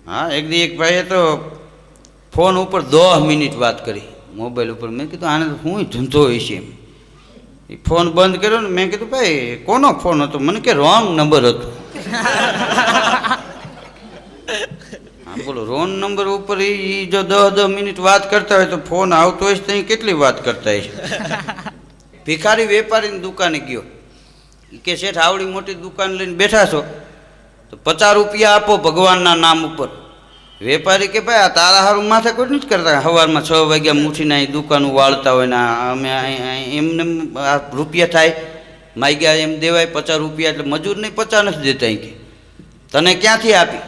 હા એક દી એક ભાઈએ તો ફોન ઉપર 10 મિનિટ વાત કરી મોબાઈલ ઉપર. મેં કીધું આને હું ધંધો હોય છે એમ. એ ફોન બંધ કર્યો ને મેં કીધું ભાઈ કોનો ફોન હતો? મને કે રોંગ નંબર હતો. હા બોલો, રોંગ નંબર ઉપર એ જો 10 મિનિટ વાત કરતા હોય તો ફોન આવતો હોય તો કેટલી વાત કરતા હોય છે. ભિખારી વેપારીની દુકાને ગયો કે શેઠ આવડી મોટી દુકાન લઈને બેઠા છો તો 50 રૂપિયા આપો ભગવાનના નામ ઉપર. વેપારી કે ભાઈ આ તારા હારું માથે કોઈ નથી કરતા, સવારમાં 6 વાગ્યા મૂઠીને દુકાનો વાળતા હોય ને અમે એમને આ રૂપિયા થાય માગ્યા એમ દેવાય 50 રૂપિયા એટલે મજૂર નહીં 50 નથી દેતા. કે તને ક્યાંથી આપી?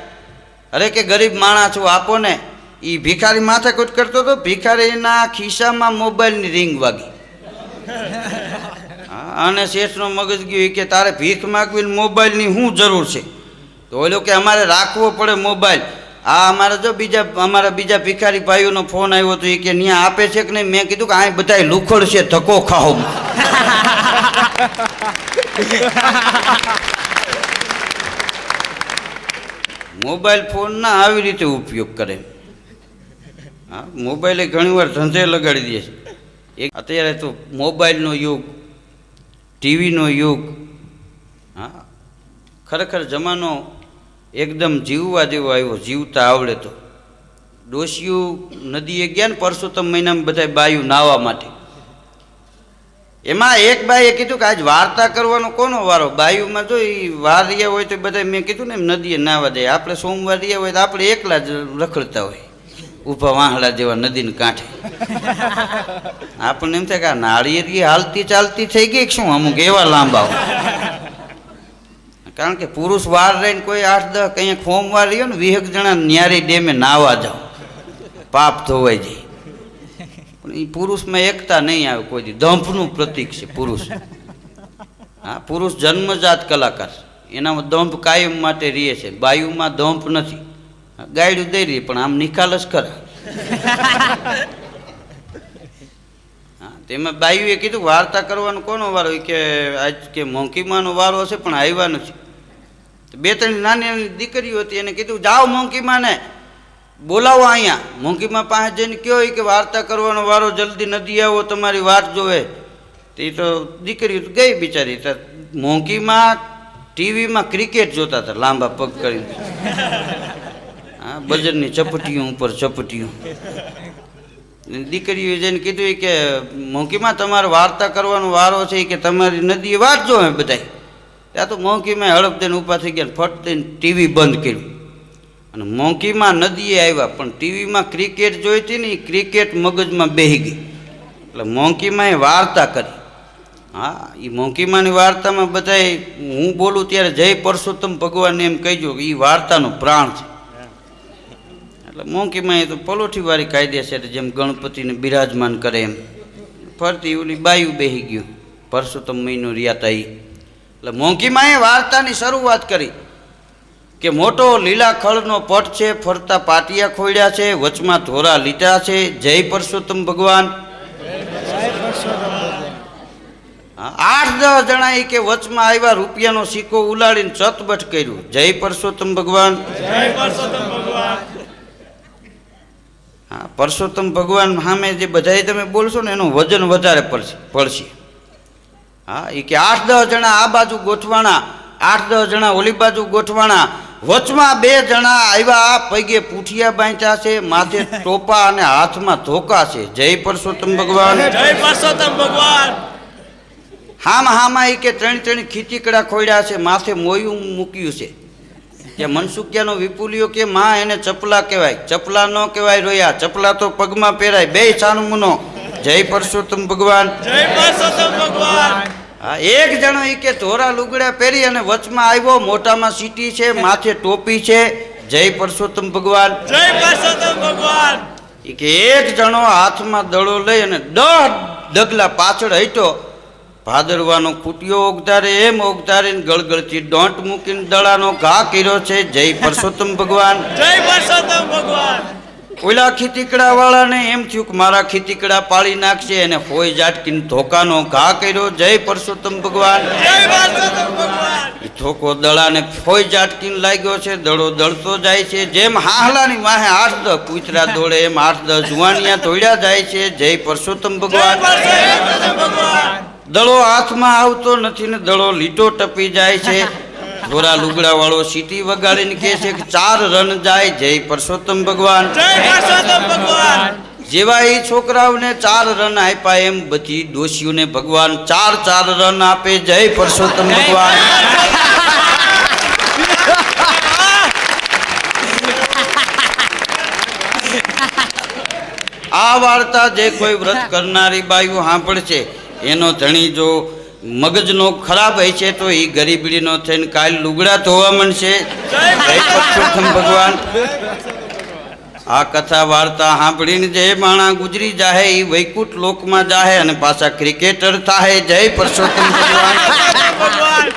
અરે કે ગરીબ માણસ છું આપો ને. એ ભિખારી માથે કોઈ કરતો હતો. ભિખારીના ખિસ્સામાં મોબાઈલની રિંગ વાગી અને શેઠનો મગજ ગયો કે તારે ભીખ માગવી મોબાઈલની શું જરૂર છે? તો ઓલો કે અમારે રાખવો પડે મોબાઈલ. આ અમારે જો અમારા બીજા ભિખારી ભાઈઓનો ફોન આવ્યો હતો એ કે ત્યાં આપે છે કે નહીં? મેં કીધું કે આ બધા લુખડ છે, ધક્કો ખાઓ. મોબાઈલ ફોનના આવી રીતે ઉપયોગ કરે. હા મોબાઈલે ઘણી વાર ધંધે લગાડી દે છે. અત્યારે તો મોબાઈલનો યુગ, ટીવીનો યુગ. હા ખરેખર જમાનો એકદમ જીવવા જેવો આવ્યો. જીવતા આવડે તો. ડોશિયું નદીએ ગયા ને પરસોત્તમ મહિનામાં બધા બાયું નાહવા માટે. એમાં એક બાઈએ કીધું કે આજ વાર્તા કરવાનો કોનો વારો? બાયુમાં જો એ વાર રહ્યા હોય તો બધા મેં કીધું ને એમ નદીએ નાહવા જાય. આપણે સોમવાર રહ્યા હોય તો આપણે એકલા જ રખડતા હોય ઊભા વાહલા જેવા નદીને કાંઠે. આપણને એમ થાય કે આ નાળિયેરી હાલતી ચાલતી થઈ ગઈ શું? અમુક એવા લાંબા હોય. કારણ કે પુરુષ વાર રહીને કોઈ 8-10 કંઈ ફોર્મ વાર રહ્યો ને 20 જણા ન્યારી ડેમે નાહવા જાઓ, પાપ ધોવાઈ જાય. પણ એ પુરુષમાં એકતા નહીં આવે કોઈ દી. દંભનું પ્રતીક છે પુરુષ. હા પુરુષ જન્મજાત કલાકાર, એનામાં દંભ કાયમ માટે રહે છે. બાયુમાં દંભ નથી. ગાયડું દઈ રહી પણ આમ નિકાલ જ ખરા. હા તેમાં બાયુએ કીધું વાર્તા કરવાનો કોનો વારો? કે આજ કે મોંકીમાનો વારો હશે પણ આવ્યા નથી. 2-3 નાની દીકરીઓ હતી, એને કીધું જાઓ મોંકીમાને બોલાવો અહીંયા. મોંકીમા પાસે જઈને કહ્યો કે વાર્તા કરવાનો વારો, જલ્દી નદી આવો, તમારી વાત જોવે. તે તો દીકરીઓ ગઈ બિચારી. મોંકીમાં ટીવીમાં ક્રિકેટ જોતા હતા લાંબા પગ કરીને. હા બજરની ચપટીઓ ઉપર ચપટીઓ. દીકરીઓ જઈને કીધું કે મોંકીમાં તમારે વાર્તા કરવાનો વારો છે કે તમારી નદીએ વાત જોવે બધાય. ત્યાં તો મોંકીમાં હડપ દઈને ઊભા થઈ ગયા, ફટ દઈને ટીવી બંધ કર્યું અને મોંકીમાં નદીએ આવ્યા. પણ ટીવીમાં ક્રિકેટ જોઈતી ને એ ક્રિકેટ મગજમાં બેસી ગઈ એટલે મોંકીમાં એ વાર્તા કરી. હા એ મોંકીમાની વાર્તામાં બધાય હું બોલું ત્યારે જય પરસોત્તમ ભગવાનને એમ કહીજો કે એ વાર્તાનો પ્રાણ છે. એટલે મોંકીમાં એ તો પલોઠીવાળી કાયદેસર જેમ ગણપતિને બિરાજમાન કરે એમ ફરતી ઓલી બાયું બેસી ગયું. પરસોત્તમ મહિનો રિયાતા એ એટલે મોંકીમાં એ વાર્તાની શરૂઆત કરી કે મોટો લીલા ખળનો પટ છે, ફરતા પાટિયા ખોડ્યા છે, વચમાં ધોરા લીટા છે. જય પરસોત્તમ ભગવાન. 8-10 જણા એ કે વચમાં આવ્યા, રૂપિયાનો સિક્કો ઉલાડીને ચતબટ કર્યું. જય પરસોત્તમ ભગવાન. હા પરસોત્તમ ભગવાન સામે જે બધાય તમે બોલશો ને એનું વજન વધારે પડશે. હા એ કે 8-10 જણા આ બાજુ ગોઠવાણા, 8-10 જણા ઓલી બાજુ ગોઠવાણા. વચમાં 2 જણા આવ્યા, પગે પૂઠિયા બાંધ્યા છે, માથે ટોપા અને હાથમાં ધોકા છે. જય પરસોત્તમ ભગવાન. જય પરસોત્તમ ભગવાન. હામાં એ કે 3 ખીચીકડા ખોડ્યા છે, માથે મોયું મૂક્યું છે. કે મનસુખિયાનો વિપુલિયો કે માં એને ચપલા કહેવાય, ચપલા ન કહેવાય રોયા, ચપલા તો પગમાં પહેરાય. 2 સાનુમુનો. જય પરસોત્તમ ભગવાન. જય પરસોત્તમ ભગવાન. હા 1 જણો એ કે ધોરા લુગડા પહેરી અને વચમાં આવ્યો, મોઢામાં સીટી છે, માથે ટોપી છે. જય પરસોત્તમ ભગવાન. જય પરસોત્તમ ભગવાન. એ કે 1 જણો હાથમાં દડો લઈ અને 10 ડગલા પાછળ હટ્યો. ભાદરવાનો ખૂટ્યો ઓગધારે એમ ઓગધારીને ગળગળથી ડોંટ મૂકીને દડાનો ઘા કર્યો છે. જય પરસોત્તમ ભગવાન. જય પરસોત્તમ ભગવાન. ઓલા ખીતીકડા વાળાને એમ થયું કે મારા ખીતીકડા પાળી નાખશે અને હોય જાટકીને ધોકાનો ઘા કર્યો. જય પરસોત્તમ ભગવાન. જય પરસોત્તમ ભગવાન. ઈ ધોકો દડાને હોય જાટકીને લાગ્યો છે. દડો દળતો જાય છે. જેમ હાહલાની વાહે 8-10 કૂતરા દોડે એમ 8-10 જુવાનિયા દોડ્યા જાય છે. જય પરસોત્તમ જય ભગવાન. પરસોત્તમ ભગવાન. દડો હાથમાં આવતો નથી ને દડો લીટો ટપી જાય છે. ધોરા લુગડા વાળો સીટી વગાડીને કહે છે કે 4 રન જાય. જય પરસોત્તમ ભગવાન. જય પરસોત્તમ ભગવાન. જેવા એ છોકરાઓને 4 રન આપ્યા એમ બધી દોષીઓને ભગવાન 4 રન આપે. જય પરસોત્તમ ભગવાન. આ વાર્તા જે કોઈ વ્રત કરનારી બાઈઓ સાંભળશે એનો ધણી જો મગજનો ખરાબ હોય છે તો એ ગરીબડીનો થઈને કાલ લુગડા ધોવા માંડશે. જય પરસોત્તમ ભગવાન. આ કથા વાર્તા સાંભળીને જે માણા ગુજરી જાહે એ વૈકુંઠ લોકમાં જાહે અને પાછા ક્રિકેટર થાહે. જય પરસોત્તમ ભગવાન. ભગવાન.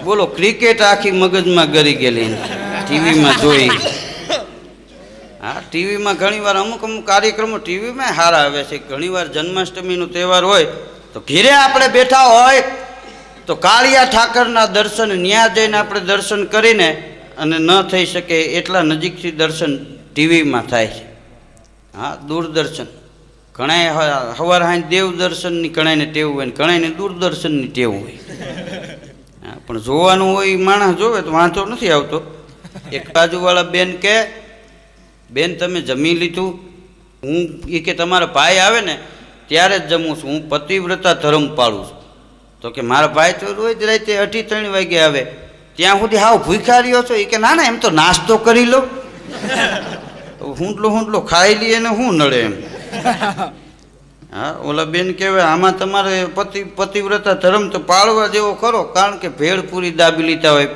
બોલો, ક્રિકેટ આખી મગજમાં ગરી ગયેલી ટીવીમાં જોઈ. હા, ટીવીમાં ઘણીવાર અમુક કાર્યક્રમો ટીવીમાં સારા આવે છે. ઘણીવાર જન્માષ્ટમીનો તહેવાર હોય તો ઘેરે આપણે બેઠા હોય તો કાળિયા ઠાકરના દર્શન ન્યા જઈને આપણે દર્શન કરીને અને ન થઈ શકે એટલા નજીકથી દર્શન ટીવીમાં થાય છે. હા, દૂરદર્શન ઘણા સવાર હાંજ દેવ દર્શનની ઘણાને ટેવ હોય ને ઘણાને દૂરદર્શનની ટેવ હોય. હા, પણ જોવાનું હોય એ માણસ જોવે તો વાંધો નથી આવતો. એક બાજુવાળા બેન કે બેન તમે જમી લીધું? હું એ કે તમારા ભાઈ આવે ને ત્યારે જ જમું છું, હું પતિવ્રતા ધર્મ પાળું છું. તો કે મારા ભાઈ તો રોજ રાતે 2:30 વાગે આવે, ત્યાં સુધી હાવ ભૂખ્યા રહ્યો છો? એ કે ના ના, એમ તો નાસ્તો કરી લો. હુંડલો ખાઈ લઈએ ને શું નડે એમ. હા, ઓલા બેન કહેવાય આમાં તમારે પતિવ્રતા ધર્મ તો પાળવા જેવો ખરો, કારણ કે ભેળપૂરી દાબી લીધા હોય,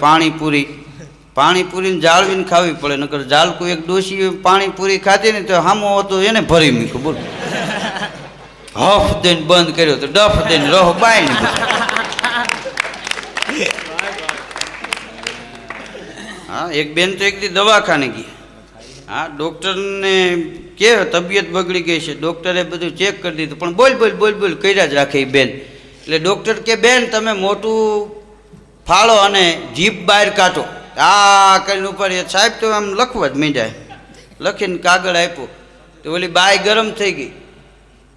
પાણીપુરીને જાળવીને ખાવી પડે. નકર જાલકું એક ડોશી પાણીપુરી ખાધી ને તો હામો હતો એને ભરી મૂક્યો. બોલો, હફ દઈને બંધ કર્યો તો ડફ દઈને રહ બાય ને. હા, એક બેન તો એક દી દવાખાને ગઈ. હા, ડૉક્ટરને કે તબિયત બગડી ગઈ છે. ડૉક્ટરે બધું ચેક કરી દીધું પણ બોલ કર્યા જ રાખે એ બેન. એટલે ડૉક્ટર કે બેન તમે મોટું ફાળો અને જીભ બહાર કાઢો. આ કરીને ઉપર સાહેબ તો આમ લખવા જ માંડ્યા. લખીને કાગળ આપ્યો તો ઓલી બાઈ ગરમ થઈ ગઈ.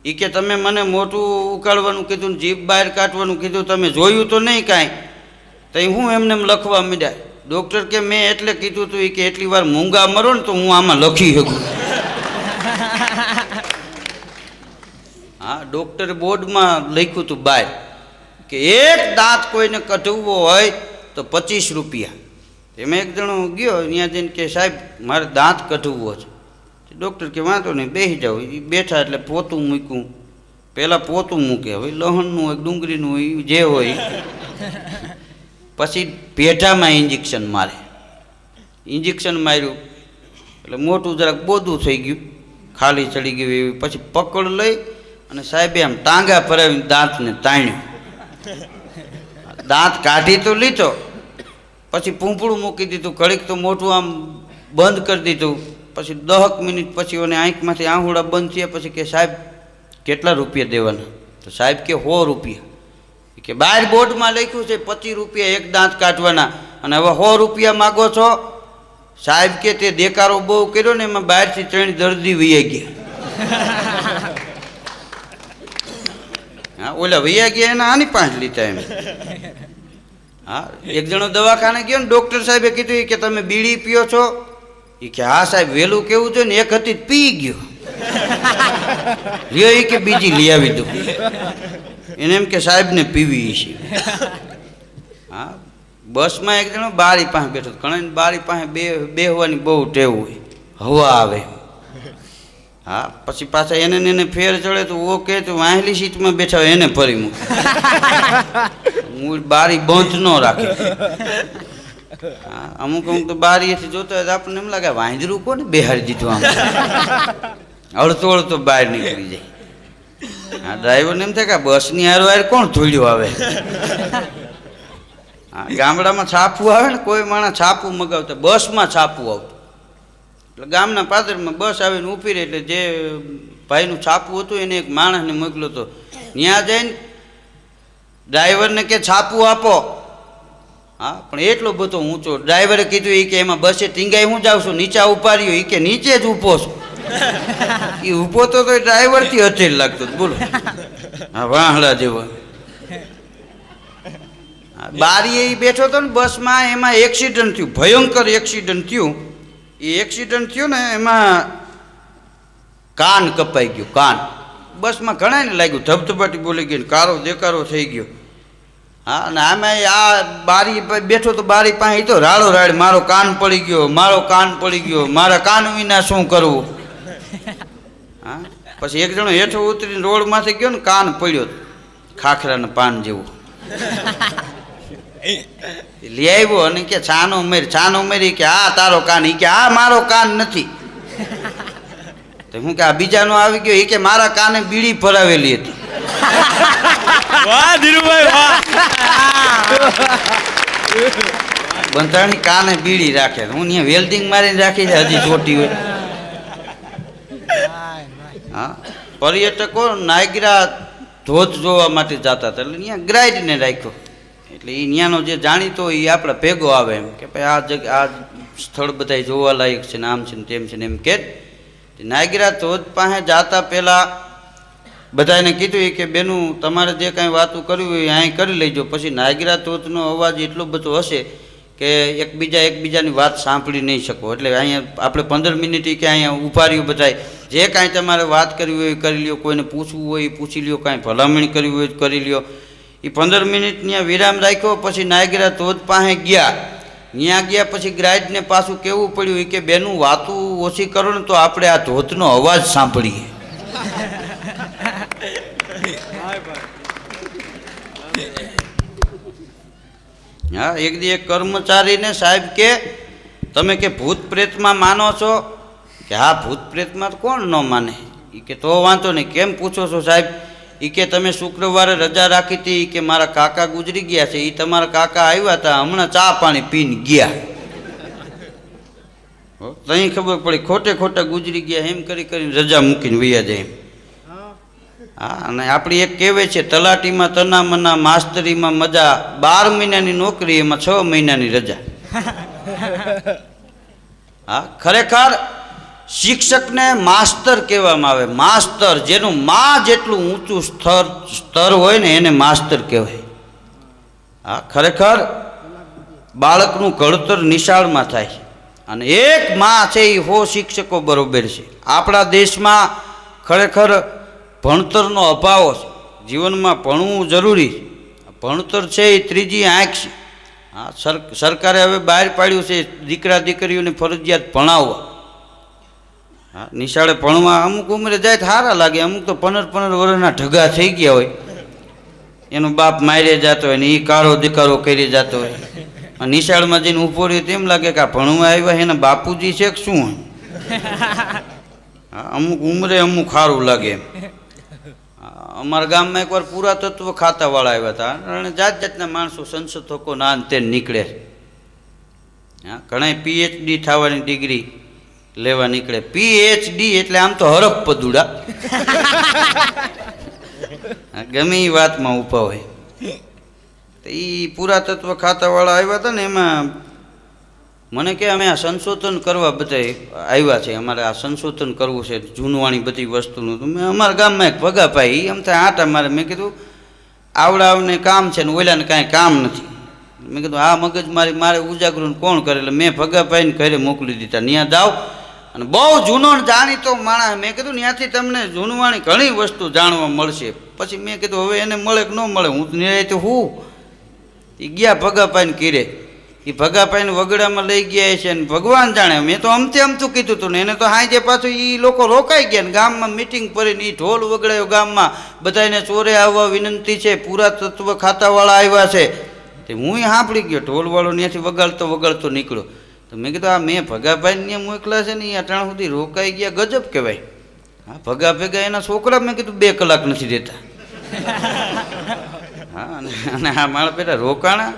એ કે તમે મને મોટું ઉકાળવાનું કીધું ને જીભ બહાર કાઢવાનું કીધું, તમે જોયું તો નહીં કાંઈ? તો હું એમને એમ લખવા માંડ્યા. ડૉક્ટર કે મેં એટલે કીધું હતું. એ કે એટલી વાર મૂંગા મરો ને તો હું આમાં લખી શકું. હા, ડૉક્ટરે બોર્ડમાં લખ્યું હતું બહાર કે એક દાંત કોઈને કઢાવવો હોય તો 25 રૂપિયા. એમાં એક જણો ગયો ત્યાં જઈને કે સાહેબ મારે દાંત કઢાવવો છે. ડૉક્ટર કે વાંધો નહીં બેસી જાઓ. એ બેઠા એટલે પોતું મૂક્યું. પહેલાં પોતું મૂકે, હવે લહણનું હોય ડુંગળીનું હોય જે હોય. પછી પેઢામાં ઇન્જેક્શન મારે. ઇન્જેક્શન માર્યું એટલે મોટું જરાક બોધું થઈ ગયું, ખાલી ચડી ગયું એવી. પછી પકડ લઈ અને સાહેબે આમ ટાંગા ભરાવીને દાંતને તાણ્યું. દાંત કાઢી તો લીધો, પછી પૂંપળું મૂકી દીધું. ઘડીક તો મોટું આમ બંધ કરી દીધું. પછી 10 મિનિટ પછી અને આંખમાંથી આંહુડા બંધ થયા. પછી કે સાહેબ કેટલા રૂપિયા દેવાના? તો સાહેબ કે 100 રૂપિયા. કે બહાર બોર્ડમાં લખ્યું છે 25 રૂપિયા એક દાંત કાઢવાના અને હવે 100 રૂપિયા માગો છો? સાહેબ કે તે દેકારો બહુ કર્યો ને એમાં બહારથી 3 દર્દી વૈયા ગયા. હા, ઓલા વૈયા ગયા એના આની 5 લીધા એમ. હા, એક જણો દવાખાને ગયો ને ડૉક્ટર સાહેબે કીધું કે તમે બીડી પીઓ છો? એ કે હા સાહેબ, વહેલું કેવું જોઈએ ને, એક હતી પી ગયો. લ્યો, એ કે બીજી લઈ આવી દઉં. એને એમ કે સાહેબને પીવી છે. હા, બસમાં એક જણો બારી પાસે બેઠો. ઘણા બારી પાસે બેહવાની બહુ ટેવ હોય, હવા આવે. હા, પછી પાછા એને ફેર ચડે તો ઓ કે તો વાહેલી સીટમાં બેઠા હોય એને ફરી મૂકે. હું બારી બંધ ન રાખે. હા, અમુક તો બારીએથી જોતા હોય તો આપણને એમ લાગે વાંદરું કોને બેહાડી દીધું આમ. અડતો બહાર નીકળી જાય. હા, ડ્રાઈવરને એમ થાય કે બસની હારવાર કોણ ધોળ્યું આવે. હા, ગામડામાં છાપવું આવે ને, કોઈ માણસ છાપવું મગાવતા બસમાં છાપવું આવતું. એટલે ગામના પાદરમાં બસ આવીને ઊભી રહી એટલે જે ભાઈનું છાપું હતું એને એક માણસને મોકલ્યો હતો. ત્યાં જઈને ડ્રાઈવરને કે છાપું આપો. હા, પણ એટલો બધો ઊંચો. ડ્રાઈવરે કીધું એ કે એમાં બસે ટીંગાઈ હું જાઉં છું, નીચે ઉભા રહ્યો. એ કે નીચે જ ઊભો છું. એ ઊભો તો ડ્રાઈવરથી હથેર લાગતો હતો. બોલો, હા, વાહડા જેવો. બારીએ એ બેઠો હતો ને બસમાં, એમાં એક્સિડન્ટ થયું, ભયંકર એક્સિડન્ટ થયું. એ એક્સિડન્ટ થયું ને એમાં કાન કપાઈ ગયું. કાન બસમાં ઘણાને લાગ્યું, ધબધબાટી બોલી ગઈ, કારો દેકારો થઈ ગયો. હા, અને આમાં આ બારી બેઠો તો બારી પાસે તો રાડો રાડ, મારો કાન પડી ગયો, મારો કાન પડી ગયો, મારા કાન વિના શું કરવું. હા, પછી એક જણો હેઠો ઉતરીને રોડમાંથી ગયો ને કાન પડ્યો ખાખરાના પાન જેવું. લઈ આવ્યો અને કે છાનો મેરી કે આ તારો કાન. એ કે આ મારો કાન નથી. તો હું કે આ બીજાનો આવી ગયો. એ કે મારા કાને બીડી ભરાવેલી હતી. વાહ ધીરુભાઈ વાહ. બંધાણી કાને બીડી રાખે. હું ત્યાં વેલ્ડિંગ મારીને રાખી છે, હજી ચોટી હોય. હા, પર્યટકો નાયગ્રા ધોધ જોવા માટે જતા હતા એટલે ત્યાં ગ્રાઇડને રાખ્યો. એટલે એ ત્યાંનો જે જાણીતો એ આપણે ભેગો આવે એમ કે ભાઈ આ સ્થળ બધા જોવાલાયક છે ને આમ છે ને તેમ છે ને એમ કે. નાયગ્રા ધોધ પાસે જતા પહેલાં બધાને કીધું કે બેનું તમારે જે કાંઈ વાતું કરવી હોય અહીં કરી લેજો. પછી નાયગ્રા ધોધનો અવાજ એટલો બધો હશે કે એકબીજાની વાત સાંભળી નહીં શકો. એટલે અહીંયા આપણે 15 મિનિટ કે અહીંયા ઊભા રહ્યું બધાય. જે કાંઈ તમારે વાત કરવી હોય કરી લ્યો, કોઈને પૂછવું હોય એ પૂછી લ્યો, કાંઈ ભલામણી કરવી હોય કરી લ્યો. એ 15 મિનિટ ત્યાં વિરામ રાખ્યો. પછી નાયગ્રા ધોધ પાસે ગયા. ત્યાં ગયા પછી ગ્રાઇડને પાછું કેવું પડ્યું કે બેનું વાતું ઓછી કરો ને તો આપણે આ ધોધનો અવાજ સાંભળીએ. હા, એક દી એક કર્મચારીને સાહેબ કે તમે કે ભૂત પ્રેતમાં માનો છો? કે હા, ભૂત પ્રેતમાં તો કોણ ન માને. એ કે તો વાંધો નહીં, કેમ પૂછો છો સાહેબ? એ કે તમે શુક્રવારે રજા રાખી હતી, કે મારા કાકા ગુજરી ગયા છે, એ તમારા કાકા આવ્યા હતા, હમણાં ચા પાણી પીને ગયા. તઈ ખબર પડી ખોટે ગુજરી ગયા એમ કરીને રજા મૂકીને વૈયા જાય. હા, અને આપણી એક કહેવત છે, તલાટીમાં તનામના, માસ્તરીમાં મજા, 12 મહિનાની નોકરી એમાં 6 મહિનાની રજા. હા, ખરેખર શિક્ષકને માસ્તર કહેવામાં આવે. માસ્તર, જેનું માં જેટલું ઊંચું સ્તર હોય ને એને માસ્તર કહેવાય. હા, ખરેખર બાળકનું ઘડતર નિશાળમાં થાય છે. અને એક માં છે એ 100 શિક્ષકો બરોબર છે. આપણા દેશમાં ખરેખર ભણતરનો અભાવ છે. જીવનમાં ભણવું જરૂરી છે. ભણતર છે એ ત્રીજી આંખ છે. હા, સરકારે હવે બહાર પાડ્યું છે દીકરા દીકરીઓને ફરજિયાત ભણાવવા. હા, નિશાળે ભણવા અમુક ઉંમરે જાય તો સારા લાગે. અમુક તો 15 વર્ષના ઢગા થઈ ગયા હોય, એનો બાપ મારે જતો હોય ને એ કાળો દીકારો કરી જતો હોય. નિશાળમાં જઈને ઊભો રહ્યો તેમ લાગે કે આ ભણવા આવ્યા એના બાપુજી છે કે શું હોય. અમુક ઉંમરે અમુક સારું લાગે. અમારા ગામમાં એકવાર પુરાતત્વ ખાતાવાળા આવ્યા હતા અને જાતના માણસો સંશોધકો ના અંતે નીકળે. હા, ઘણા PhD થવાની ડિગ્રી લેવા નીકળે. PhD એટલે આમ તો હરફ પદુડા, ગમે એ વાતમાં ઊભા હોય. તો એ પુરાતત્વ ખાતાવાળા આવ્યા હતા ને એમાં મને કે અમે આ સંશોધન કરવા બધા આવ્યા છે, અમારે આ સંશોધન કરવું છે જૂનવાણી બધી વસ્તુનું. તો મેં અમારા ગામમાં એક ભગાભાઈ એમ થાય આટા મારે. મેં કીધું આવડાવને કામ છે ને ઓલાને કાંઈ કામ નથી. મેં કીધું આ મગજ મારે ઉજાગરું કોણ કરે? એટલે મેં ભગાભાઈને ઘરે મોકલી દીધા. ત્યાં જાઓ અને બહુ જૂનો જાણીતો માણસ. મેં કીધું ત્યાંથી તમને જૂનવાણી ઘણી વસ્તુ જાણવા મળશે. પછી મેં કીધું હવે એને મળે કે ન મળે, હું તો હું એ ગયા ભગાભાઈને કીરે. એ ભગાભાઈને વગડામાં લઈ ગયા છે ને ભગવાન જાણે. મેં તો અમતું કીધું હતું ને એને તો હાજે પાછું એ લોકો રોકાઈ ગયા ને ગામમાં મિટિંગ કરીને એ ઢોલ વગડાયો ગામમાં. બધાને ચોરે આવવા વિનંતી છે, પુરાતત્વ ખાતાવાળા આવ્યા છે. તે હું સાંભળી ગયો, ઢોલવાળો ત્યાંથી વગાડતો નીકળ્યો. તો મેં કીધું આ મેં ભગાભાઈને ત્યાં મોકલા છે ને એ અટાણ સુધી રોકાઈ ગયા, ગજબ કહેવાય. હા, ભગા ભેગા એના છોકરા મેં કીધું 2 કલાક નથી દેતા. હા, અને આ મારા પેલા રોકાણા.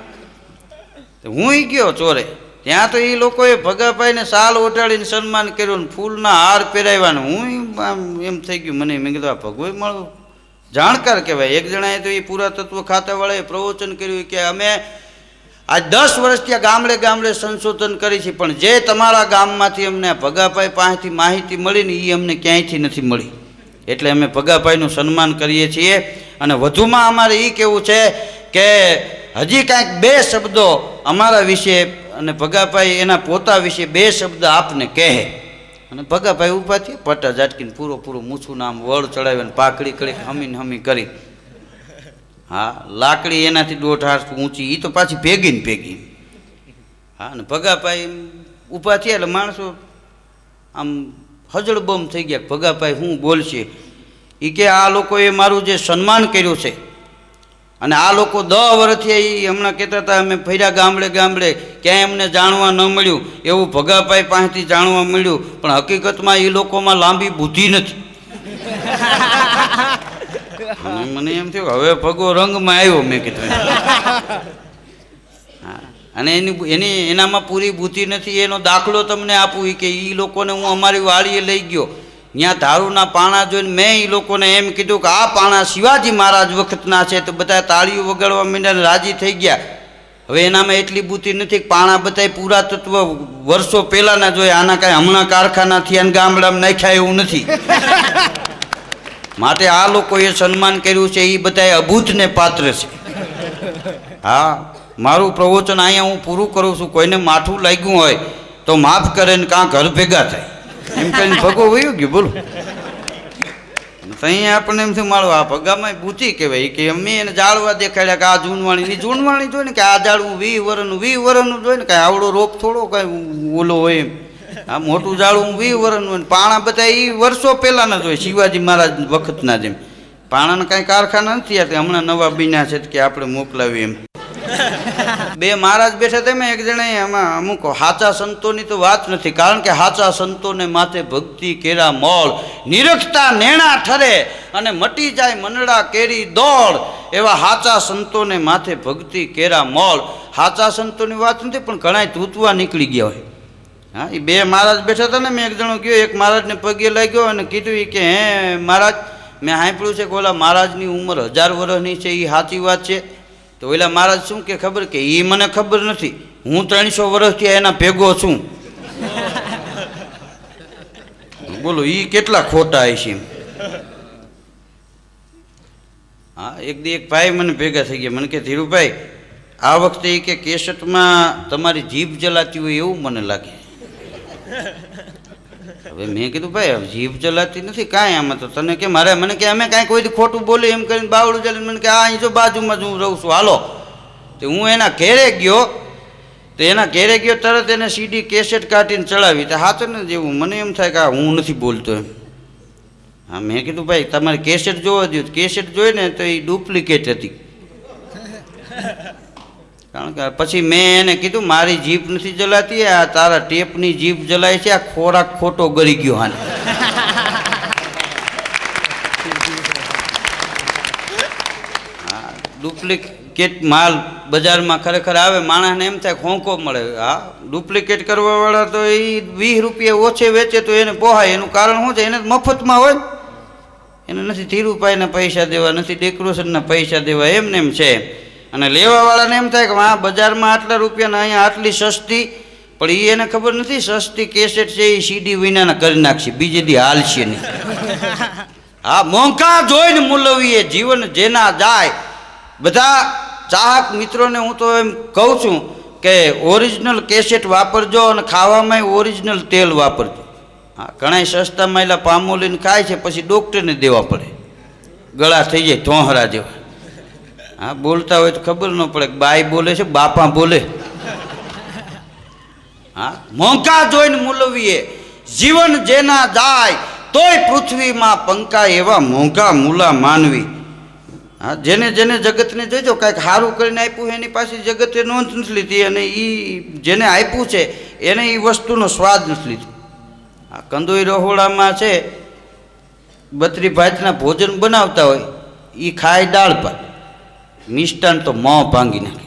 હું ગયો ચોરે, ત્યાં તો એ લોકોએ ભગાભાઈને સાલ ઓઢાડીને સન્માન કર્યું ને ફૂલના હાર પહેરાવ્યા ને હું આમ એમ થઈ ગયું મને. મેં કીધું આ ભગવાન મારું જાણકાર કહેવાય. એક જણાએ તો એ પુરાતત્વ ખાતાવાળાએ પ્રવચન કર્યું કે અમે આ 10 વર્ષ ત્યાં ગામડે ગામડે સંશોધન કરી છે, પણ જે તમારા ગામમાંથી અમને ભગાભાઈ પાસેથી માહિતી મળી ને એ અમને ક્યાંયથી નથી મળી. એટલે અમે ભગાભાઈનું સન્માન કરીએ છીએ. અને વધુમાં અમારે એ કહેવું છે કે હજી કાંઈક 2 શબ્દો અમારા વિશે અને ભગાભાઈ એના પોતા વિશે 2 શબ્દ આપને કહે. અને ભગાભાઈ ઊભા થયા, પટ્ટા ઝાટકીને પૂરું મૂછું નામ વળ ચડાવીને પાકડી કરી હમી કરી. હા, લાકડી એનાથી 1.5 હાથ ઊંચી, એ તો પાછી ભેગી ને ભેગી. હા, અને ભગાભાઈ ઊભા થયા એટલે માણસો આમ હજળબમ થઈ ગયા. ભગાભાઈ શું બોલશે? એ કે આ લોકોએ મારું જે સન્માન કર્યું છે અને આ લોકો 10 વર્ષથી એ હમણાં કહેતા હતા અમે ફર્યા ગામડે ગામડે, ક્યાંય અમને જાણવા ન મળ્યું, એવું ભગાભાઈ પાસેથી જાણવા મળ્યું. પણ હકીકતમાં એ લોકોમાં લાંબી બુદ્ધિ નથી. મને એમ થયું હવે ભગો રંગમાં આવ્યો. મેં કીધું હા, અને એનામાં પૂરી બુદ્ધિ નથી. એનો દાખલો તમને આપું કે એ લોકોને હું અમારી વાડીએ લઈ ગયો, ત્યાં ધારુના પાણા જોઈને મેં એ લોકોને એમ કીધું કે આ પાણા શિવાજી મહારાજ વખતના છે. તો બધા તાળીઓ વગાડવા માંડ્યા, રાજી થઈ ગયા. હવે એનામાં એટલી બુદ્ધિ નથી કે પાણા બધા પુરાતત્વ વર્ષો પહેલાંના જોઈએ, આના કાંઈ હમણાં કારખાના થયા અને ગામડામાં નાખ્યા એવું નથી. માટે આ લોકોએ સન્માન કર્યું છે એ બધા અભૂતને પાત્ર છે. હા, મારું પ્રવચન અહીંયા હું પૂરું કરું છું. કોઈને માઠું લાગ્યું હોય તો માફ કરે ને કાં ઘર ભેગા થાય એમ કહીને ભગો વયું ગયું. બોલો, અહીંયા આપણને એમ થયું મારું આ ભગામાં બુદ્ધિ કહેવાય કે અમે એને જાળવા દેખાડ્યા કે આ જૂનવાણીની જૂનવાણી જોઈ ને કે આ જાળવું 20 વર્ષનું જોઈ ને કાંઈ આવડો રોપ થોડો કાંઈ ઓલો હોય એમ. આ મોટું જાળવું 20 વર્ષનું હોય. પાણા બધા એ વર્ષો પહેલાંના જ હોય, શિવાજી મહારાજ વખતના જેમ. પાણાના કાંઈ કારખાના નથી આ હમણાં નવા બન્યા છે કે આપણે મોકલાવીએ એમ. 2 મહારાજ બેઠા તેમ એક જણાએ આમાં અમુક સાચા સંતોની તો વાત નથી, કારણ કે સાચા સંતોને માથે ભક્તિ કેરા મોળ, નિરખતા નેણા ઠરે અને મટી જાય મનડા કેરી દોડ. એવા સાચા સંતોને માથે ભક્તિ કેરા મોળ. સાચા સંતોની વાત નથી, પણ ઘણા તૂતવા નીકળી ગયા હોય. હા, એ 2 મહારાજ બેઠા હતા ને. મેં એક જણો ગયો, એક મહારાજને પગે લાગ્યો અને કીધું કે હે મહારાજ, મેં સાંભળ્યું છે કે ઓલા મહારાજની ઉંમર 1000 વર્ષની છે, એ સાચી વાત છે? તો ઓલા મહારાજ શું કે ખબર કે એ મને ખબર નથી, હું 300 વર્ષથી એના ભેગો છું. બોલો, એ કેટલા ખોટા હશે? હા, એક ભાઈ મને ભેગા થઈ ગયા. મને કે ધીરુભાઈ, આ વખતે એ કે કેસેટમાં તમારી જીભ જલાતી હોય એવું મને લાગે. હવે મેં કીધું ભાઈ જીભ જલાતી નથી કાંઈ આમાં. તો તને કે મારે મને કે અમે કાંઈ કોઈ ખોટું બોલે એમ કરીને બાવડું ચાલીને મને કે આ અહીં જો બાજુમાં જ હું રહું છું, હાલો. તો હું એના ઘેરે ગયો. તો એના ઘેરે ગયો તરત એને સીડી કેસેટ કાઢીને ચડાવી. તો હાથ ને જેવું મને એમ થાય કે હું નથી બોલતો એમ. હા, મેં કીધું ભાઈ તમારે કેસેટ જોવા દો. કેસેટ જોઈ ને તો એ ડુપ્લિકેટ હતી. કારણ કે પછી મેં એને કીધું મારી જીભ નથી જલાતી, આ તારા ટેપની જીભ જલાય છે, આ ખોરાક ખોટો ગળી ગયો. હાને ડુપ્લિકેટ માલ બજારમાં ખરેખર આવે, માણસને એમ થાય ખોંખો મળે. હા, ડુપ્લિકેટ કરવાવાળા તો એ 20 રૂપિયા ઓછે વેચે તો એને પોહાય. એનું કારણ શું છે? એને મફતમાં હોય, એને નથી ધીરુભાઈના પૈસા દેવા, નથી ડેકોરેશનના પૈસા દેવા, એમને એમ છે. અને લેવાવાળાને એમ થાય કે આ બજારમાં આટલા રૂપિયાના, અહીંયા આટલી સસ્તી. પણ એ એને ખબર નથી સસ્તી કેસેટ છે એ સીડી વિનાના કરી નાખશે, બીજે દી હાલશે નહીં. હા, મોંઘા જોઈને મૂલવીએ જીવન જેના જાય. બધા ચાહક મિત્રોને હું તો એમ કહું છું કે ઓરિજિનલ કેસેટ વાપરજો અને ખાવામાં ઓરિજિનલ તેલ વાપરજો. હા, ઘણા સસ્તા માયલા પામોલીને ખાય છે, પછી ડૉક્ટરને દેવા પડે, ગળા થઈ જાય ધોહરા જેવા. હા, બોલતા હોય તો ખબર ન પડે બાઈ બોલે છે બાપા બોલે. હા, મોંઘા જોઈને મૂલવીએ જીવન જેના જાય, તોય પૃથ્વીમાં પંકાય એવા મોંઘા મૂલા માનવી. હા, જેને જેને જગતને જોઈજો કાંઈક સારું કરીને આપ્યું એની પાસે જગતે નોંધ નથી લીધી, અને એ જેને આપ્યું છે એને એ વસ્તુનો સ્વાદ નથી લીધો. આ કંદોઈ રહોડામાં છે 32 ભાતના ભોજન બનાવતા હોય, એ ખાય દાળ ભાત, મિષ્ટાન તો મોં ભાંગી નાખે.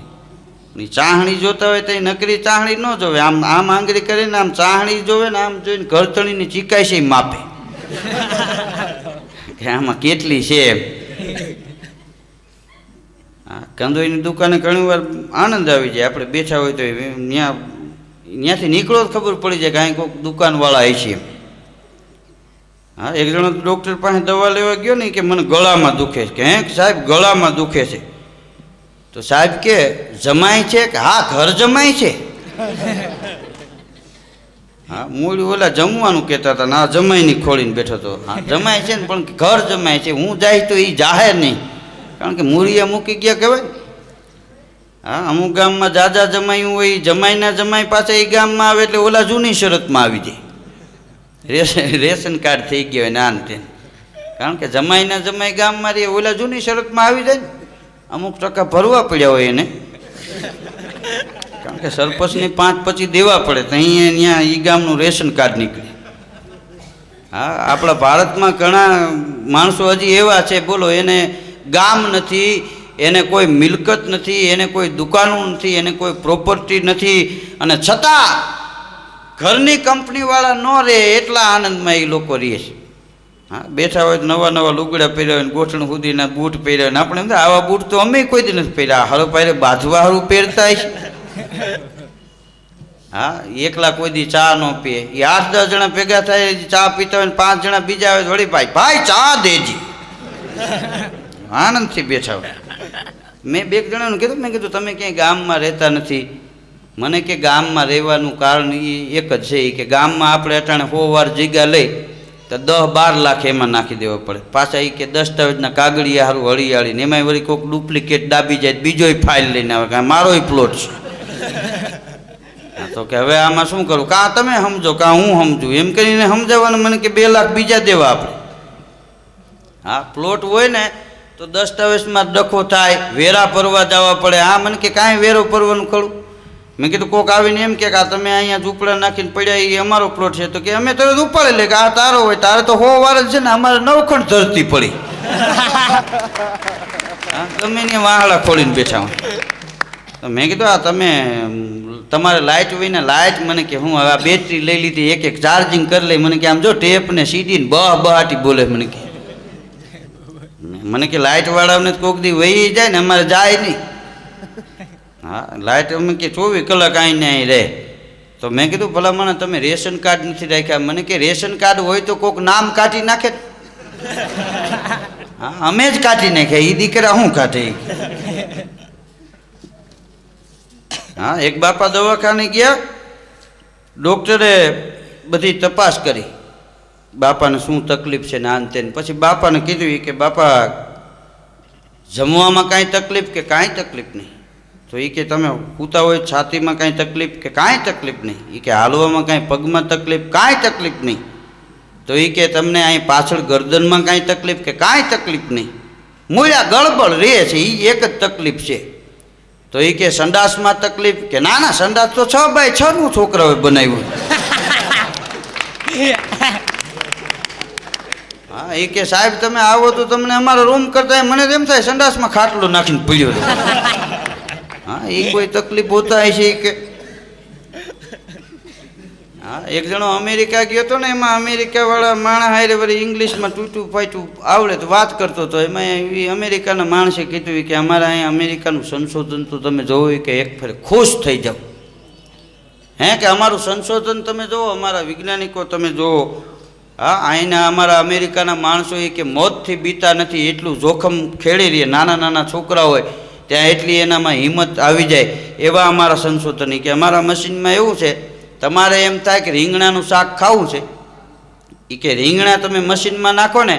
ચાહણી જોતા હોય તો એ નકરી ચાહણી ન જોવે, આમ આમ આંગળી કરીને આમ ચાહણી જોવે ને આમ જોઈને ઘરતળીની ચીકાઈ છે એ માપે કે આમાં કેટલી છે એમ. હા, કંદોઈની દુકાને ઘણી વાર આનંદ આવી જાય, આપણે બેઠા હોય તો ત્યાંથી નીકળો જ ખબર પડી જાય કે અહીં કોઈક દુકાનવાળા હોય છે એમ. હા, એક જણો ડૉક્ટર પાસે દવા લેવા ગયો ને કે મને ગળામાં દુખે છે, કે હે સાહેબ ગળામાં દુખે છે, તો સાહેબ કે જમાય છે કે હા ઘર જમાય છે. હા, મૂળ ઓલા જમવાનું કહેતા હતા, ના જમાયની ખોળીને બેઠો હતો. હા જમાય છે ને પણ ઘર જમાય છે, હું જાય તો એ જાહેર નહીં, કારણ કે મૂળિયા મૂકી ગયા કહેવાય. હા, અમુક ગામમાં જાજા જમાયું હોય, જમાઈના જમાઈ પાસે એ ગામમાં આવે એટલે ઓલા જૂની શરતમાં આવી જાય, રેશન કાર્ડ થઈ ગયા હોય નાન તે, કારણ કે જમાઈના જમાઈ ગામમાં રહે ઓલા જૂની શરતમાં આવી જાય ને, અમુક ટકા ભરવા પડ્યા હોય એને, કારણ કે સરપંચને 5-25 દેવા પડે તો અહીંયા એ ગામનું રેશન કાર્ડ નીકળે. હા, આપણા ભારતમાં ઘણા માણસો હજી એવા છે, બોલો, એને ગામ નથી, એને કોઈ મિલકત નથી, એને કોઈ દુકાનો નથી, એને કોઈ પ્રોપર્ટી નથી, અને છતાં ઘરની કંપનીવાળા ન રહે એટલા આનંદમાં એ લોકો રહે છે. હા, બેઠા હોય તો નવા નવા લુગડા પહેર્યા હોય ને ગોઠણ સુધીના બૂટ પહેર્યા હોય ને આપણે એમ થાય આવા બૂટ તો અમે કોઈ દી નથી પહેર્યા, હરો પહેરે બાંધવા હારું પહેરતા છે. હા, એકલા કોઈ દી ચા ન પીએ, એ 8-10 જણા ભેગા થાય ચા પીતા હોય ને 5 જણા બીજા આવે વળી ભાઈ ચા દેજી, આનંદથી બેઠા હોય. મેં 2 જણાનું કીધું, મેં કીધું તમે ક્યાંય ગામમાં રહેતા નથી, મને કે ગામમાં રહેવાનું કારણ એ એક જ છે કે ગામમાં આપણે અટાણે 100 વાર જગ્યા લઈ તો 10-12 લાખ એમાં નાખી દેવા પડે, પાછા એ કે દસ્તાવેજના કાગળિયા સારું હળિયાળી ને એમાંય વળી કોઈક ડુપ્લિકેટ દાબી જાય બીજોય ફાઇલ લઈને આવે કે મારોય પ્લોટ છે. તો કે હવે આમાં શું કરું, કાં તમે સમજો કાં હું સમજું, એમ કરીને સમજાવવાનું મને કે 2 લાખ બીજા દેવા આપણે. હા, પ્લોટ હોય ને તો દસ્તાવેજમાં ડખો થાય, વેરા ભરવા જવા પડે. હા, મને કે કાંઈ વેરો ભરવાનું ખરું. મેં કીધું કોક આવીને એમ કે આ તમે અહીંયા ઝૂંપડા નાખીને પડ્યા એ અમારો પ્લોટ છે, તો કે અમે તરત ઉપાડી લે કે આ તારો હોય, તારે તો 100 વાર જ છે ને, અમારે 9 ખંડ ધરતી પડી. હા, તમે ને વાહડા ખોલીને બેઠા હોય. તો મેં કીધું આ તમે તમારે લાઇટ હોય ને લાઇટ, મને કે હું હવે આ બેટરી લઈ લીધી, એક ચાર્જિંગ કરી લઈ, મને કે આમ જો ટેપ ને સીડી ને બહાટી બોલે, મને કે લાઇટ વાળાને કોક દી વહી જાય ને અમારે જાય નહીં. હા, લાઇટ અમે કે 24 કલાક આવીને અહીં રહે. તો મેં કીધું ભલા મને તમે રેશન કાર્ડ નથી રાખ્યા, મને કે રેશન કાર્ડ હોય તો કોક નામ કાઢી નાખે. હા, અમે જ કાઢી નાખ્યા, એ દીકરા શું કાઢે. હા, એક બાપા દવાખાને ગયા, ડૉક્ટરે બધી તપાસ કરી બાપાને શું તકલીફ છે ને આન તેને, પછી બાપાને કીધું કે બાપા જમવામાં કાંઈ તકલીફ કે કાંઈ તકલીફ નહીં, તો એ કે તમે સૂતા હોય છાતીમાં કાંઈ તકલીફ કે કાંઈ તકલીફ નહીં, એ કે હાલવામાં કાંઈ પગમાં તકલીફ કાંઈ તકલીફ નહીં, તો એ કે તમને અહીં પાછળ ગરદનમાં કાંઈ તકલીફ કે કાંઈ તકલીફ નહીં, મૂળ્યા ગળબળ રહે છે એ એક જ તકલીફ છે. તો એ કે સંડાસમાં તકલીફ કે ના ના સંડાસ તો 6x6 નું છોકરાઓએ બનાવ્યું. હા, એ કે સાહેબ તમે આવો તો તમને અમારો રૂમ કરતા મને એમ થાય સંડાસમાં ખાટલો નાખીને પીડ્યો. હા, એ કોઈ તકલીફ હોતા છે કે. હા, એક જણો અમેરિકા ગયો હતો ને, એમાં અમેરિકાવાળા માણસ હારે વળી ઇંગ્લિશમાં તૂટું ફાટું આવડે તો વાત કરતો હતો. એમાં એ અમેરિકાના માણસે કીધું કે અમારા અહીંયા અમેરિકાનું સંશોધન તો તમે જોવો કે એક ફેર ખુશ થઈ જાઓ. હે કે અમારું સંશોધન તમે જુઓ, અમારા વૈજ્ઞાનિકો તમે જુઓ. હા, અહીંના અમારા અમેરિકાના માણસો એ કે મોતથી બીતા નથી, એટલું જોખમ ખેડી રહીએ, નાના નાના છોકરા હોય ત્યાં એટલી એનામાં હિંમત આવી જાય એવા અમારા સંશોધન. કે અમારા મશીનમાં એવું છે, તમારે એમ થાય કે રીંગણાનું શાક ખાવું છે, એ કે રીંગણા તમે મશીનમાં નાખો ને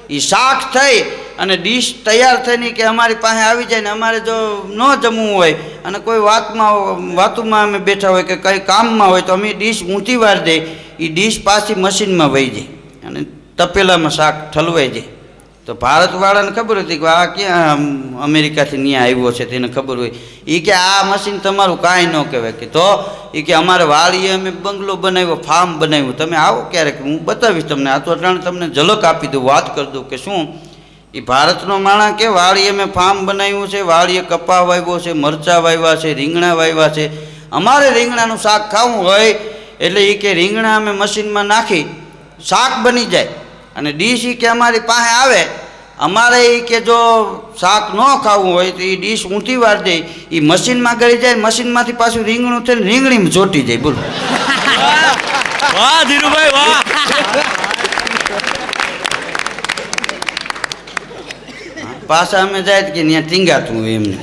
એ શાક થઈ અને ડીશ તૈયાર થઈને કે અમારી પાસે આવી જાય ને, અમારે જો ન જમવું હોય અને કોઈ વાતમાં અમે બેઠા હોય કે કંઈ કામમાં હોય તો અમે ડીશ ઊંધી વાર દઈએ, એ ડીશ પાછી મશીનમાં વહી જાય અને તપેલામાં શાક ઠલવાઈ જાય. તો ભારતવાળાને ખબર હતી કે આ ક્યાં અમેરિકાથી ત્યાં આવ્યો છે, તેને ખબર હોય. એ કે આ મશીન તમારું કાંઈ ન કહેવાય. કે તો એ કે અમારે વાળીએ અમે બંગલો બનાવ્યો, ફાર્મ બનાવ્યું, તમે આવો ક્યારેક હું બતાવીશ તમને. આ તો અટાણે તમને ઝલક આપી દઉં, વાત કરી દઉં કે શું. એ ભારતનો માણસ કે વાડીએ મેં ફાર્મ બનાવ્યું છે, વાડીએ કપા વાવ્યો છે, મરચાં વાવ્યા છે, રીંગણા વાવ્યા છે. અમારે રીંગણાનું શાક ખાવું હોય એટલે એ કે રીંગણા અમે મશીનમાં નાખી શાક બની જાય. અને ડીશ એ કે અમારી પાસે આવે, અમારે એ કે જો શાક ન ખાવું હોય તો એ ડીશ ઊંધી વાર દે, એ મશીનમાં ગળી જાય, મશીનમાંથી પાછું રીંગણું થઈને રીંગણીમાં ચોટી જાય. બોલો વાહ ધીરુભાઈ વાહ. પાછા અમે જાય કે ત્યાં ટીંગાતું હોય એમને.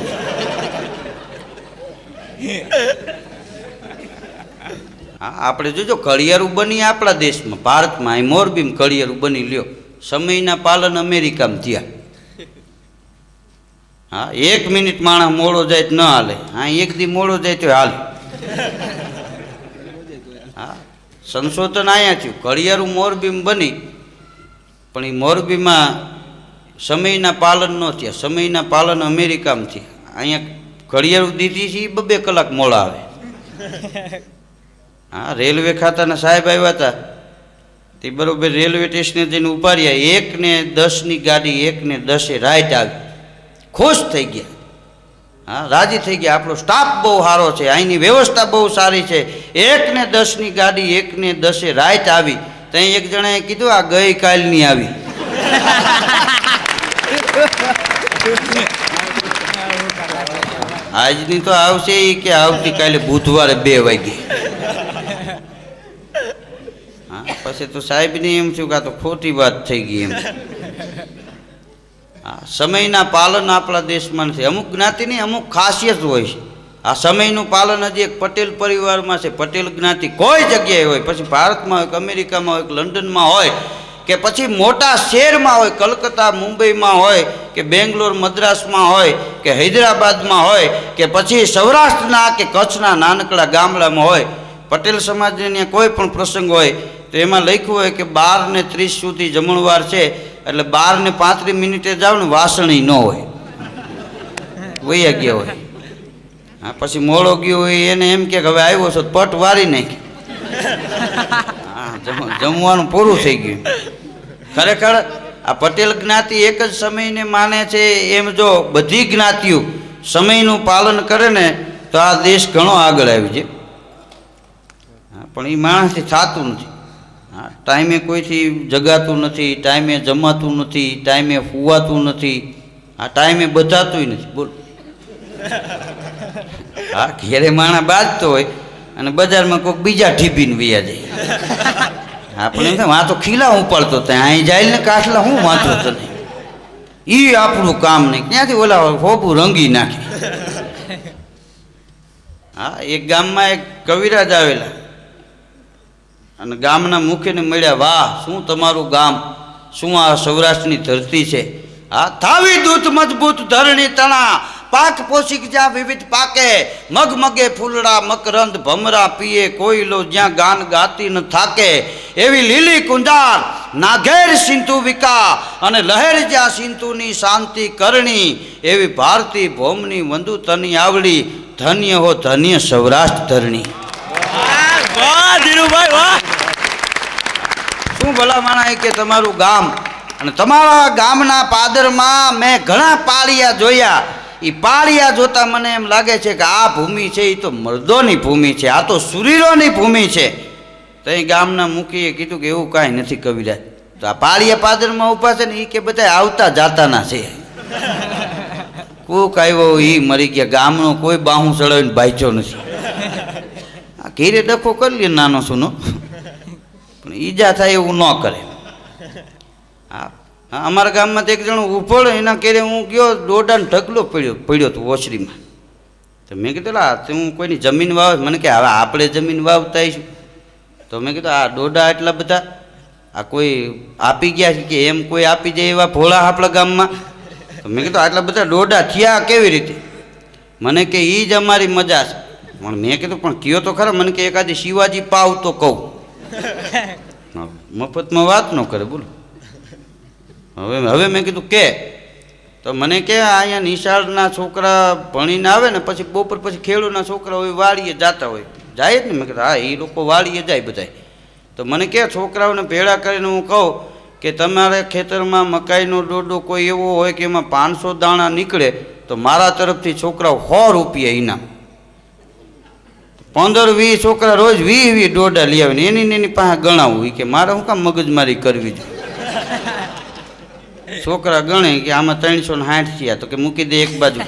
હા, આપણે જોજો કળિયારું બની આપણા દેશમાં, ભારતમાં અહીં મોરબીમાં કળિયારું બની લ્યો. સમયના પાલન અમેરિકામાં થયા. હા, 1 મિનિટ માણસ મોડો જાય તો ન હાલે, હા 1 દી મોડો જાય તો હાલે. હા, સંશોધન અહીંયા થયું, કળિયારું મોરબીમાં બની, પણ એ મોરબીમાં સમયના પાલન ન થયા, સમયના પાલન અમેરિકામાં થયા. અહીંયા ઘડિયાળું દીધી છે એ 2 કલાક મોડા આવે. હા, રેલવે ખાતાના સાહેબ આવ્યા હતા તે બરોબર રેલવે સ્ટેશને જઈને ઉભા રહ્યા, 1:10 ગાડી 1:10 રાઈટ આવી, ખુશ થઈ ગયા. હા, રાજી થઈ ગયા, આપણો સ્ટાફ બહુ સારો છે, અહીંની વ્યવસ્થા બહુ સારી છે. 1:10 ગાડી 1:10 રાઈટ આવી. ત્યાં એક જણાએ કીધું આ ગઈકાલની આવી. આજની તો આવશે એ કે આવતીકાલે બુધવારે 2 વાગે. હા, પછી તો સાહેબને એમ થયું કે આ તો ખોટી વાત થઈ ગઈ એમ. હા, સમયના પાલન આપણા દેશમાં નથી. અમુક જ્ઞાતિની અમુક ખાસિયત હોય છે. આ સમયનું પાલન હજી એક પટેલ પરિવારમાં છે. પટેલ જ્ઞાતિ કોઈ જગ્યાએ હોય, પછી ભારતમાં હોય કે અમેરિકામાં હોય કે લંડનમાં હોય કે પછી મોટા શહેરમાં હોય, કલકત્તા મુંબઈમાં હોય કે બેંગ્લોર મદ્રાસમાં હોય કે હૈદરાબાદમાં હોય કે પછી સૌરાષ્ટ્રના કે કચ્છના નાનકડા ગામડામાં હોય, પટેલ સમાજને ત્યાં કોઈ પણ પ્રસંગ હોય તો એમાં લખ્યું હોય કે 12:30 સુધી જમણવાર છે, એટલે 12:35 જાવ ને વાસણી ન હોય, વૈયા ગયા હોય. હા, પછી મોડો ગયો હોય એને એમ કે હવે આવ્યો છો પટ વારી નાખી. હા, જમવાનું પૂરું થઈ ગયું. ખરેખર આ પટેલ જ્ઞાતિ એક જ સમયને માને છે. એમ જો બધી જ્ઞાતિઓ સમયનું પાલન કરે ને તો આ દેશ ઘણો આગળ આવી જાય. હા, પણ એ માણસથી થતું નથી. હા, ટાઈમે કોઈથી જગાતું નથી, ટાઈમે જમાતું નથી, ટાઈમે ફૂવાતું નથી, આ ટાઈમે બધાતું નથી. બોલ. હા, ઘેરે માણસ બાજતો હોય અને બજારમાં કોઈક બીજા ઢીબીને વૈયા જાય. આપણે એમ આ તો ખીલા ઉપાડતો ત્યાં અહીં જાય ને કાઠલા હું વાંચો તને, એ આપણું કામ નહીં. ક્યાંથી ઓલા હોબું રંગી નાખે. હા, એક ગામમાં એક કવિરાજ આવેલા અને ગામના મુખ્યને મળ્યા. વાહ, શું તમારું ગામ, શું આ સૌરાષ્ટ્રની ધરતી છે. હા, થાવી દૂત મજબૂત ધરણી તણા, પાક પોષિક જ્યાં વિવિધ પાકે, મગમગે ફૂલડા મકરંદ ભમરા પીએ કોયલો જ્યાં ગાન ગાતી ન થાકે, એવી લીલી કુંજાર નાઘેર સિંધુ વિકા અને લહેર જ્યાં સિંધુની શાંતિ કરણી, એવી ભારતી ભૌમની વંદુ તની આવડી, ધન્ય હો ધન્ય સૌરાષ્ટ્ર ધરણી. વાહ ધીરુભાઈ વાહ. શું ભલા માણા કે તમારું ગામ, અને તમારા ગામના પાદરમાં મેં ઘણા પાળિયા જોયા. એ પાળિયા જોતા મને એમ લાગે છે કે આ ભૂમિ છે એ તો મર્દોની ભૂમિ છે, આ તો સુરીરોની ભૂમિ છે. તો એ ગામના મુખીએ કીધું કે એવું કાંઈ નથી કવિરાજ, તો આ પાળિયા પાદરમાં ઊભા છે ને એ કે બધા આવતા જાતાના છે. કોક આવ્યો એ મરી ગયા, ગામનો કોઈ બાહું ચડાવીને બાંચ્યો નથી. આ ઘેરે ડખો કરી લે નાનો સુનો, પણ ઈજા થાય એવું ન કરે. હા, અમારા ગામમાં તો એક જણો ઊભો એના ઘેરે હું ગયો, દોડાને ઢગલો પડ્યો હતો ઓસરીમાં. તો મેં કીધું લા હું કોઈની જમીન વાવ, મને કે હવે આપણે જમીન વાવતા આવીશું. તો મેં કીધું આ દોડા એટલા બધા આ કોઈ આપી ગયા છે કે એમ કોઈ આપી જાય એવા ભોળા આપણા ગામમાં? તો મેં કીધું આટલા બધા દોડા થયા કેવી રીતે? મને કે એ જ અમારી મજા છે. પણ મેં કીધું પણ કયો તો ખરા, મને કે એકાદી શિવાજી પાવ તો કહું. મફતમાં વાત ન કરે બોલો. હવે મેં કીધું કે, તો મને કે અહીંયા નિશાળના છોકરા ભણીને આવે ને પછી બપોર પછી ખેડૂતના છોકરા હોય વાડીએ જતા હોય, જાય જ ને? મેં કીધું હા, એ લોકો વાડીએ જાય બધાય. તો મને કે છોકરાઓને ભેળા કરીને હું કહું કે તમારે ખેતરમાં મકાઈનો ડોડો કોઈ એવો હોય કે એમાં 500 દાણા નીકળે તો મારા તરફથી છોકરાઓ 100 રૂપિયા ઇનામ. 15-20 છોકરા રોજ 20 ડોડા લઈ આવે ને એની પાસે ગણાવું કે મારે શું કામ મગજમારી કરવી જોઈએ. છોકરા ગણે કે આમાં 360 થયા તો કે મૂકી દે એક બાજુ.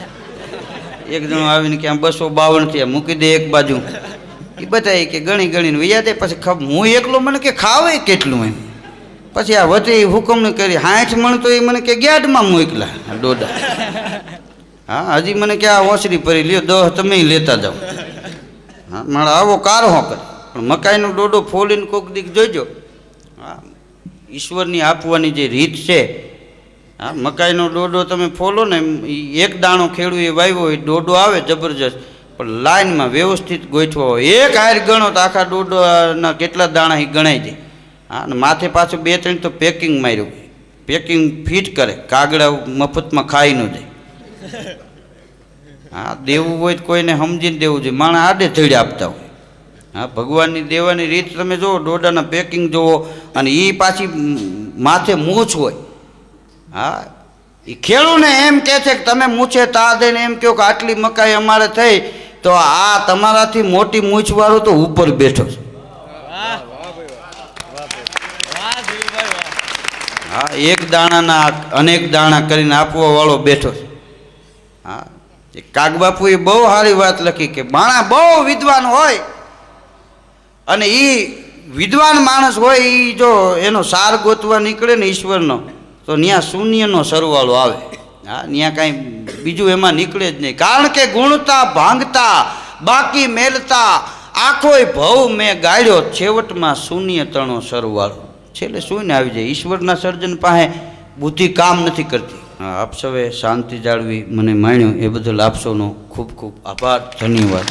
એક જણો આવીને કે આમ 252 થયા મૂકી દે એક બાજુ. એ બધા કે ગણી ગણીને વૈયા દે. પછી હું એકલો મને કે ખાવે કેટલું એમ. પછી આ વધી હુકમણી કરી 60 મણ તો એ મને કે ગેડમાં મોકલા ડોડા. હા હજી મને કે આ ઓસરી પરી લ્યો 10 તમે લેતા જાઓ. હા મારે આવો કારહો કરે પણ મકાઈનો ડોડો ફોલીને કોક દીક જોઈજો. હા ઈશ્વરની આપવાની જે રીત છે. હા મકાઈનો ડોડો તમે ફોલો ને એક દાણો ખેડૂએ વાવ્યો હોય ડોડો આવે જબરજસ્ત પણ લાઈનમાં વ્યવસ્થિત ગોઠવો હોય. એક હાર ગણો તો આખા ડોડોના કેટલા દાણા એ ગણાઈ જાય. હા અને માથે પાછું 2-3 તો પેકિંગ માર્યું. પેકિંગ ફિટ કરે કાગડા મફતમાં ખાઈ ન જાય. હા દેવું હોય તો કોઈને સમજીને દેવું જોઈએ. માણસ આડે ધડે આપતા હોય. હા ભગવાનની દેવાની રીત તમે જુઓ ડોડાના પેકિંગ જુઓ અને એ પાછી માથે મૂછ હોય. હા એ ખેડૂને એમ કહે છે કે તમે મૂછે તા દઈને એમ કહો કે આટલી મકાઈ અમારે થઈ તો આ તમારાથી મોટી મૂછવાળો તો ઉપર બેઠો છે. હા એક દાણાના અનેક દાણા કરીને આપવા વાળો બેઠો છે. હા કાગબાપુએ બહુ સારી વાત લખી કે માણસ બહુ વિદ્વાન હોય અને એ વિદ્વાન માણસ હોય એ જો એનો સાર ગોતવા નીકળે ને ઈશ્વરનો તો ત્યાં શૂન્યનો સરવાળો આવે. હા ત્યાં કાંઈ બીજું એમાં નીકળે જ નહીં. કારણ કે ગુણતા ભાંગતા બાકી મેલતા આખોય ભવ મેં ગાળ્યો છેવટમાં શૂન્ય તણો સરવાળો. છેલ્લે શૂન્ય આવી જાય. ઈશ્વરના સર્જન પાસે બુદ્ધિ કામ નથી કરતી. આપ સૌએ શાંતિ જાળવી મને માણ્યો એ બદલ આપ સૌનો ખૂબ ખૂબ આભાર ધન્યવાદ.